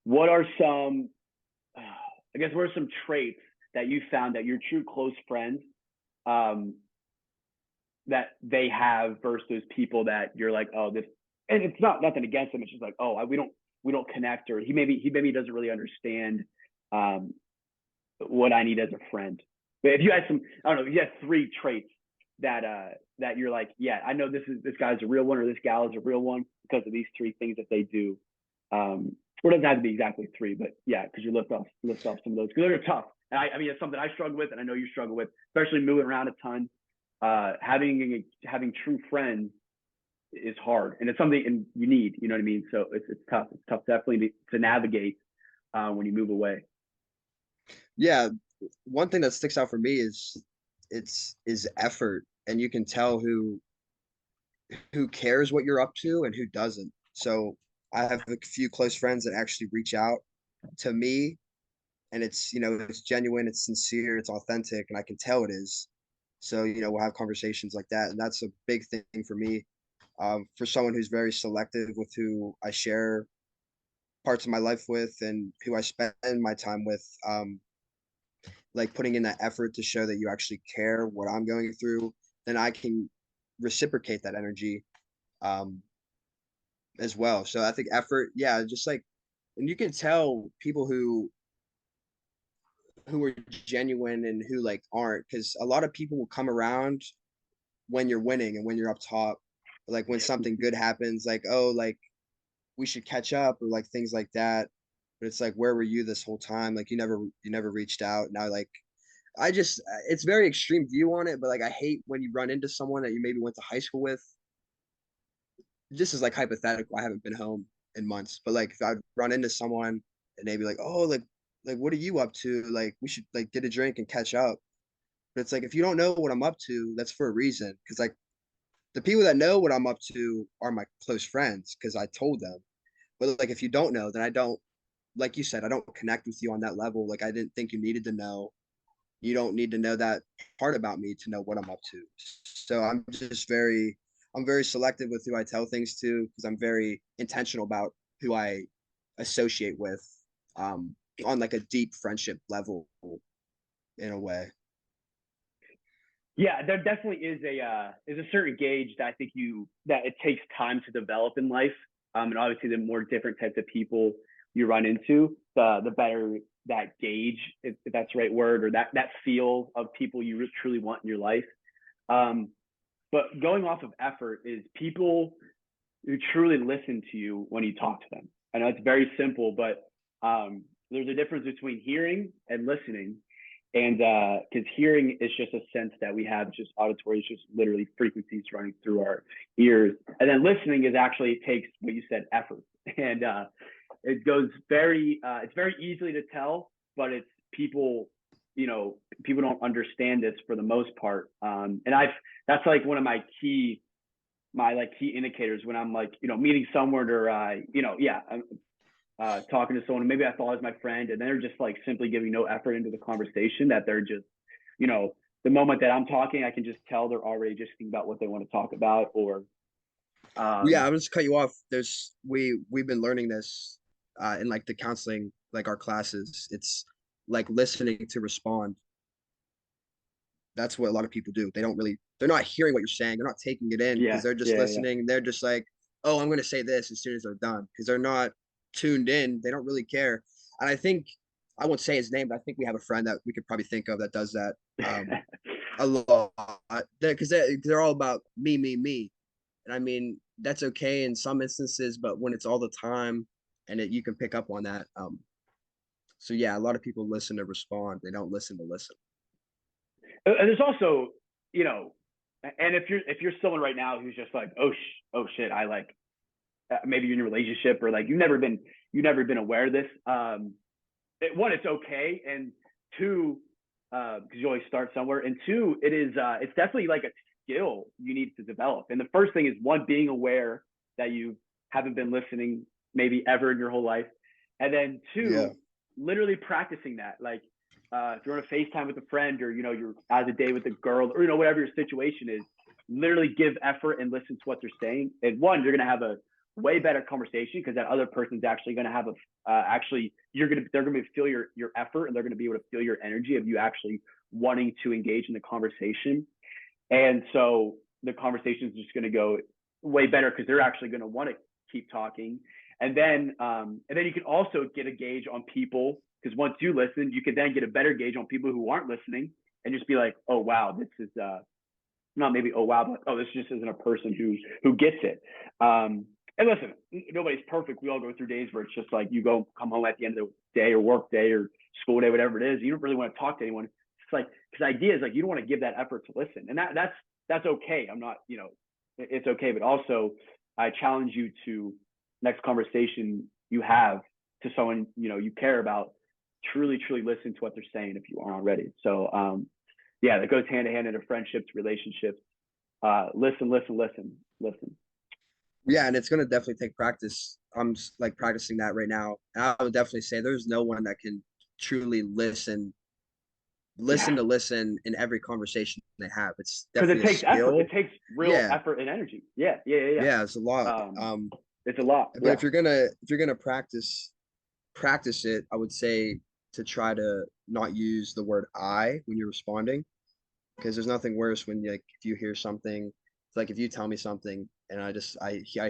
What are some, I guess, what are some traits that you found that your true close friends um, that they have versus those people that you're like, oh, this, and it's not nothing against them. It's just like, oh, we don't connect, or he maybe doesn't really understand um, what I need as a friend. But if you had some, I don't know, if you had three traits that you're like, yeah, I know this guy's a real one or this gal is a real one because of these three things that they do. Or it doesn't have to be exactly three, but yeah, because you lift off some of those because they're tough. And I mean, it's something I struggle with, and I know you struggle with, especially moving around a ton. Having true friends is hard, and it's something and you need. You know what I mean? So it's tough. It's tough definitely to navigate when you move away. Yeah, one thing that sticks out for me is effort, and you can tell who cares what you're up to and who doesn't. So I have a few close friends that actually reach out to me, and it's, you know, it's genuine, it's sincere, it's authentic, and I can tell it is. So, you know, we'll have conversations like that, and that's a big thing for me. For someone who's very selective with who I share parts of my life with and who I spend my time with, like putting in that effort to show that you actually care what I'm going through, then I can reciprocate that energy um, as well. So I think effort, yeah, just like, and you can tell people who are genuine and who like aren't, because a lot of people will come around when you're winning and when you're up top, like when something good happens, like, oh, like we should catch up or like things like that. But it's like, where were you this whole time? Like you never reached out. Now, like I just, it's very extreme view on it, but like I hate when you run into someone that you maybe went to high school with. This is like hypothetical. I haven't been home in months, but like if I'd run into someone and they'd be like, oh, like what are you up to? Like we should like get a drink and catch up. But it's like if you don't know what I'm up to, that's for a reason. Because like the people that know what I'm up to are my close friends because I told them. But like if you don't know, then I don't, like you said, I don't connect with you on that level. Like I didn't think you needed to know. You don't need to know that part about me to know what I'm up to. So I'm very selective with who I tell things to because I'm very intentional about who I associate with, um, on like a deep friendship level in a way. Yeah, there definitely is a certain gauge that I think that it takes time to develop in life. And obviously, the more different types of people you run into, the better that gauge, if that's the right word, or that feel of people you truly want in your life. Um, but going off of effort is people who truly listen to you when you talk to them. I know it's very simple, but there's a difference between hearing and listening. And because hearing is just a sense that we have, just auditory, it's just literally frequencies running through our ears. And then listening is actually, it takes what you said, effort. And it goes it's very easily to tell, but it's people, people don't understand this for the most part. And that's like one of my like key indicators when I'm like, meeting someone or, I'm talking to someone, maybe I thought was my friend, and they're just like simply giving no effort into the conversation, that they're just, you know, the moment that I'm talking, I can just tell they're already just thinking about what they want to talk about, or, Yeah, um, I'm just cut you off. We've been learning this in like the counseling, like our classes. It's like listening to respond. That's what a lot of people do. They're not hearing what you're saying. They're not taking it in because yeah, they're just yeah, yeah. listening. They're just like, oh, I'm going to say this as soon as they're done because they're not tuned in. They don't really care. And I think I won't say his name, but I think we have a friend that we could probably think of that does that a lot because they're all about me, me, me. And I mean, that's okay in some instances, but when it's all the time you can pick up on that. So yeah, a lot of people listen to respond. They don't listen to listen. And there's also, you know, and if you're someone right now who's just like, oh shit, I like, maybe you're in a relationship, or like you've never been aware of this. One, it's okay, and two, because you always start somewhere, and two, it's definitely like a skill you need to develop. And the first thing is, one, being aware that you haven't been listening maybe ever in your whole life, and then Yeah. two, literally practicing that. Like, if you're on a FaceTime with a friend, or you're out a day with a girl, or whatever your situation is, literally give effort and listen to what they're saying. And one, you're gonna have a way better conversation, because that other person's actually going to have they're going to feel your effort, and they're going to be able to feel your energy of you actually wanting to engage in the conversation. And so the conversation is just going to go way better, because they're actually going to want to keep talking. And then you can also get a gauge on people, because once you listen, you can then get a better gauge on people who aren't listening, and just be like, oh wow, this is not maybe oh wow, but oh, this just isn't a person who gets it. And listen, nobody's perfect. We all go through days where it's just like you come home at the end of the day, or work day, or school day, whatever it is. You don't really want to talk to anyone. It's like, because the idea is like, you don't want to give that effort to listen, and that's okay. I'm not, it's okay, but also I challenge you to, next conversation you have to someone you care about, truly listen to what they're saying if you aren't already. So yeah, that goes hand in hand into friendships, relationships. Listen. Yeah, and it's gonna definitely take practice. I'm like practicing that right now. And I would definitely say there's no one that can truly Yeah, listen in every conversation they have. It's because it definitely a takes effort. It skill. takes real Yeah, effort and energy. Yeah. yeah, it's a lot. It's a lot. But Yeah, if you're gonna practice it, I would say to try to not use the word I when you're responding, because there's nothing worse when like if you hear something, it's like if you tell me something and I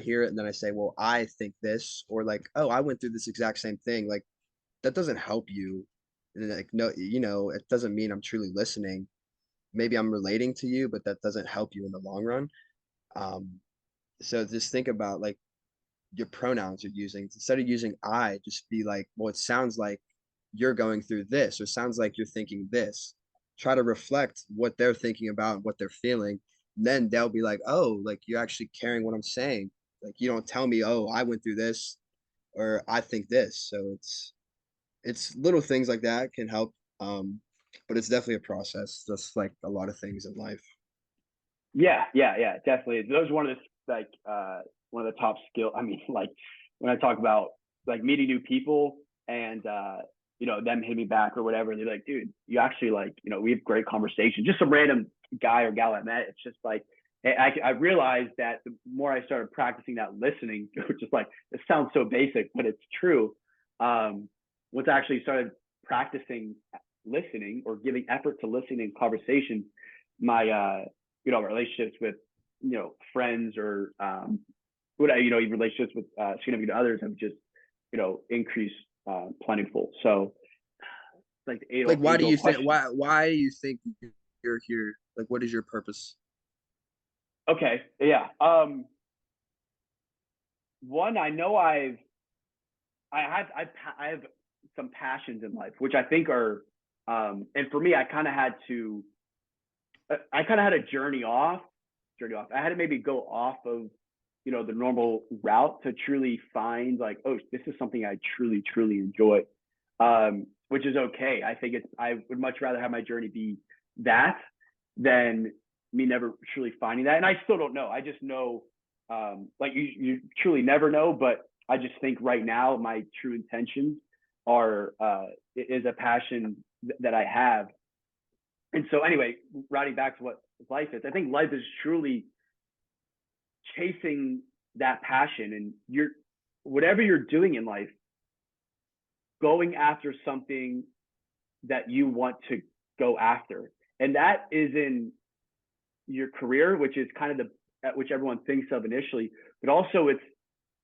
hear it and then I say, well, I think this, or like, oh, I went through this exact same thing. Like that doesn't help you. And like no, it doesn't mean I'm truly listening. Maybe I'm relating to you, but that doesn't help you in the long run. Um, so just think about like your pronouns you're using. Instead of using I, just be like, well, it sounds like you're going through this, or sounds like you're thinking this. Try to reflect what they're thinking about and what they're feeling. And then they'll be like, oh, like you're actually caring what I'm saying. Like you don't tell me, oh, I went through this or I think this. So it's little things like that can help. But it's definitely a process, just like a lot of things in life. yeah, definitely. Those are one of the one of the top skill. I mean, like when I talk about like meeting new people, and them hit me back or whatever. And they're like, dude, you actually like, we have great conversation. Just some random guy or gal I met. It's just like, I realized that the more I started practicing that listening, which is like, it sounds so basic, but it's true. Once I actually started practicing listening or giving effort to listening in conversation, my, relationships with, friends or, even relationships with significant others have just, increased plentiful. So it's like the Like, why age do old you think question. why do you think you're here? Like, what is your purpose? Okay, yeah. One, I know I have some passions in life, which I think are, and for me, I kind of had a journey off. I had to maybe go off of, the normal route to truly find like, oh, this is something I truly, truly enjoy, which is okay. I would much rather have my journey be that than me never truly finding that. And I still don't know. I just know, like you truly never know, but I just think right now my true intentions are, is a passion that I have. And so anyway, routing back to what life is, I think life is truly chasing that passion, and whatever you're doing in life, going after something that you want to go after. And that is in your career, which is kind of which everyone thinks of initially, but also it's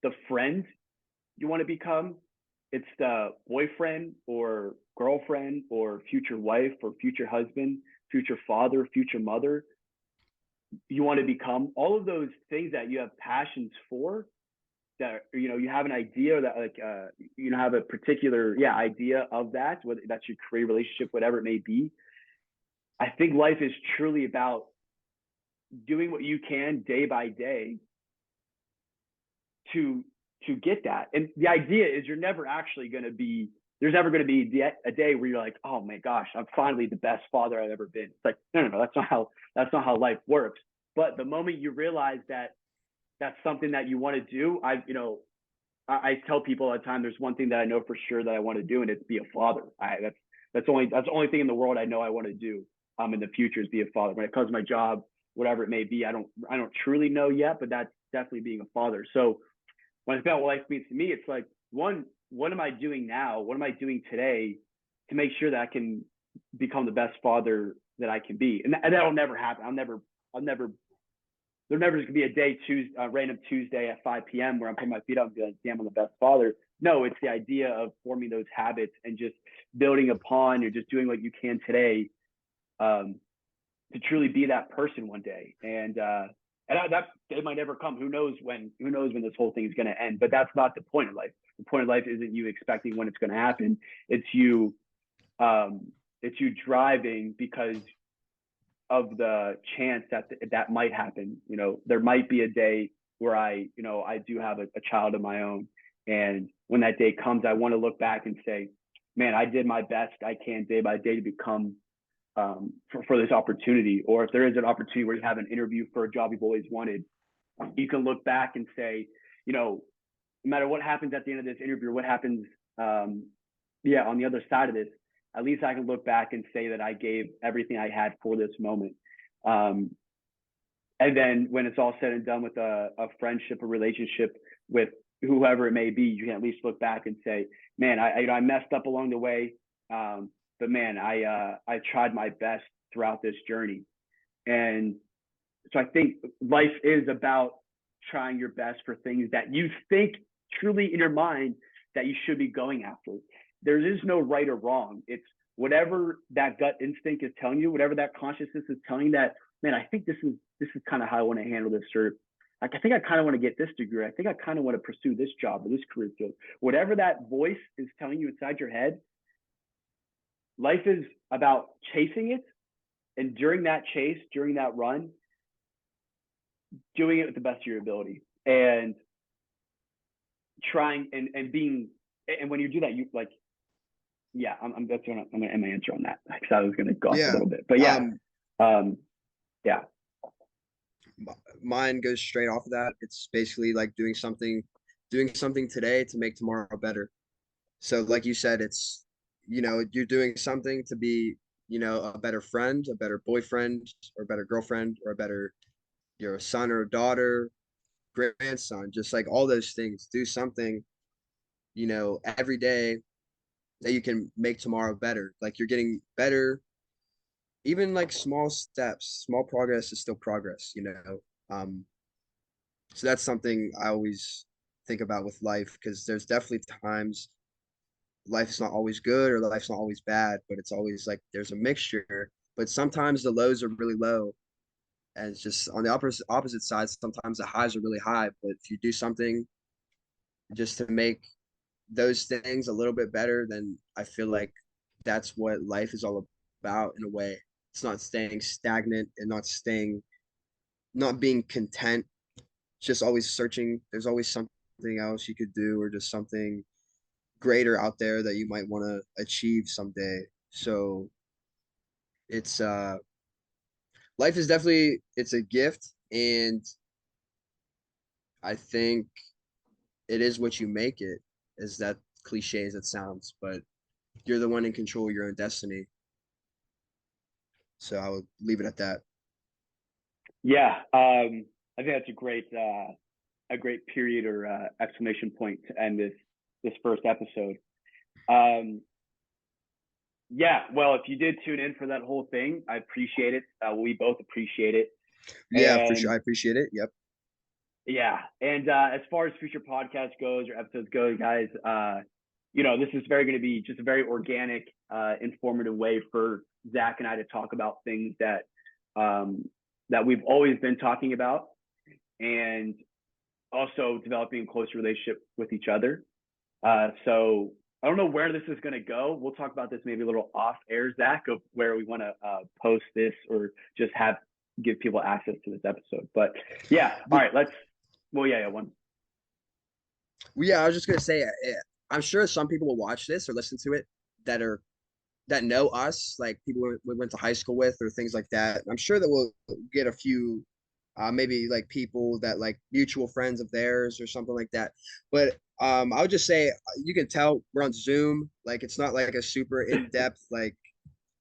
the friend you want to become. It's the boyfriend or girlfriend or future wife or future husband, future father, future mother you want to become. All of those things that you have passions for, that you have an idea that like have a particular idea of that, whether that's your career, relationship, whatever it may be. I think life is truly about doing what you can day by day to get that. And the idea is there's never going to be a day where you're like, oh my gosh, I'm finally the best father I've ever been. It's like, no, that's not how life works. But the moment you realize that that's something that you want to do, I tell people all the time, there's one thing that I know for sure that I want to do, and it's be a father. That's the only thing in the world I know I want to do in the future is be a father. When it comes to my job, whatever it may be, I don't truly know yet, but that's definitely being a father. So when I think about what life means to me, it's like, one, what am I doing now? What am I doing today to make sure that I can become the best father that I can be? And that'll never happen. I'll never there never going to be a random Tuesday at 5 p.m. where I'm putting my feet up and be like, damn, I'm the best father. No, it's the idea of forming those habits and just building upon, or just doing what you can today, to truly be that person one day. And that day might never come. Who knows when this whole thing is going to end? But that's not the point of life. The point of life isn't you expecting when it's going to happen. It's you driving because of the chance that might happen. There might be a day where I do have a child of my own. And when that day comes, I want to look back and say, man, I did my best I can day by day to become, for this opportunity. Or if there is an opportunity where you have an interview for a job you've always wanted, you can look back and say, no matter what happens at the end of this interview, what happens, on the other side of this, at least I can look back and say that I gave everything I had for this moment. And then when it's all said and done with a friendship, a relationship with whoever it may be, you can at least look back and say, man, I messed up along the way. But man, I tried my best throughout this journey. And so I think life is about trying your best for things that you think truly in your mind that you should be going after. There is no right or wrong. It's whatever that gut instinct is telling you, whatever that consciousness is telling you, that, man, I think this is kind of how I want to handle this, or like, I think I kind of want to get this degree. I think I kind of want to pursue this job or this career field. Whatever that voice is telling you inside your head, life is about chasing it. And during that chase, during that run, doing it with the best of your ability, and trying and being, and when you do that, you like, I'm gonna end my answer on that, because I was gonna go off a Yeah. little bit, but yeah. Mine goes straight off of that. It's basically like doing something today to make tomorrow better. So like you said, it's you're doing something to be, a better friend, a better boyfriend, or a better girlfriend, or a better, you're a son or a daughter, grandson, just like all those things. Do something, every day that you can make tomorrow better. Like you're getting better, even like small steps, small progress is still progress. So that's something I always think about with life because there's definitely times life's not always good or life's not always bad, but it's always like there's a mixture. But sometimes the lows are really low, and it's just on the opposite side. Sometimes the highs are really high. But if you do something just to make those things a little bit better, then I feel like that's what life is all about in a way. It's not staying stagnant and not being content, just always searching. There's always something else you could do or just something greater out there that you might want to achieve someday. So it's life is definitely it's a gift, and I think it is what you make it, as that cliche as it sounds, but you're the one in control of your own destiny. So I would leave it at that. Yeah, I think that's a great period or exclamation point to end this first episode. Um, yeah, well, if you did tune in for that whole thing, I appreciate it. We both appreciate it, Yeah, for sure. and I appreciate it. Yep. yeah, and as far as future podcast goes or episodes go, guys, this is very going to be just a very organic, informative way for Zach and I to talk about things um, that we've always been talking about, and also developing a close relationship with each other. So I don't know where this is going to go. We'll talk about this maybe a little off air, Zach, of where we want to post this or just give people access to this episode. But yeah, all right, let's. Well, yeah, one. Well, yeah, I was just gonna say, I'm sure some people will watch this or listen to it that know us, like people we went to high school with or things like that. I'm sure that we'll get a few, maybe like people that like mutual friends of theirs or something like that. But I would just say you can tell we're on Zoom. Like it's not like a super in depth like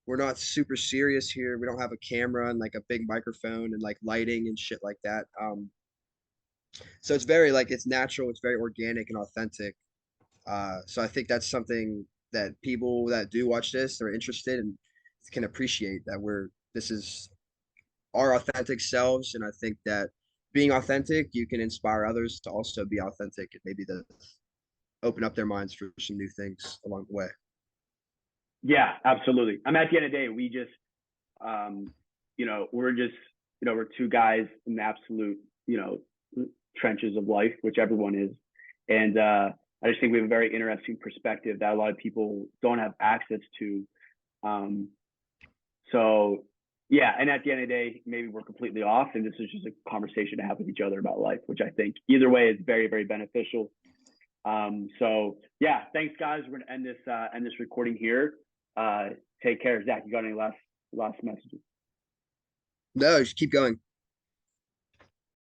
we're not super serious here. We don't have a camera and like a big microphone and like lighting and shit like that. So it's very like it's natural. It's very organic and authentic. So I think that's something that people that do watch this are interested and can appreciate that this is our authentic selves. And I think that being authentic, you can inspire others to also be authentic and maybe to open up their minds for some new things along the way. Yeah, absolutely. I'm at the end of the day, we just, we're just, we're two guys in the absolute, trenches of life, which everyone is. And I just think we have a very interesting perspective that a lot of people don't have access to. So yeah, and at the end of the day, maybe we're completely off, and this is just a conversation to have with each other about life, which I think either way is very, very beneficial. So yeah, thanks guys. We're gonna end this recording here. Take care, Zach. You got any last messages? No, just keep going.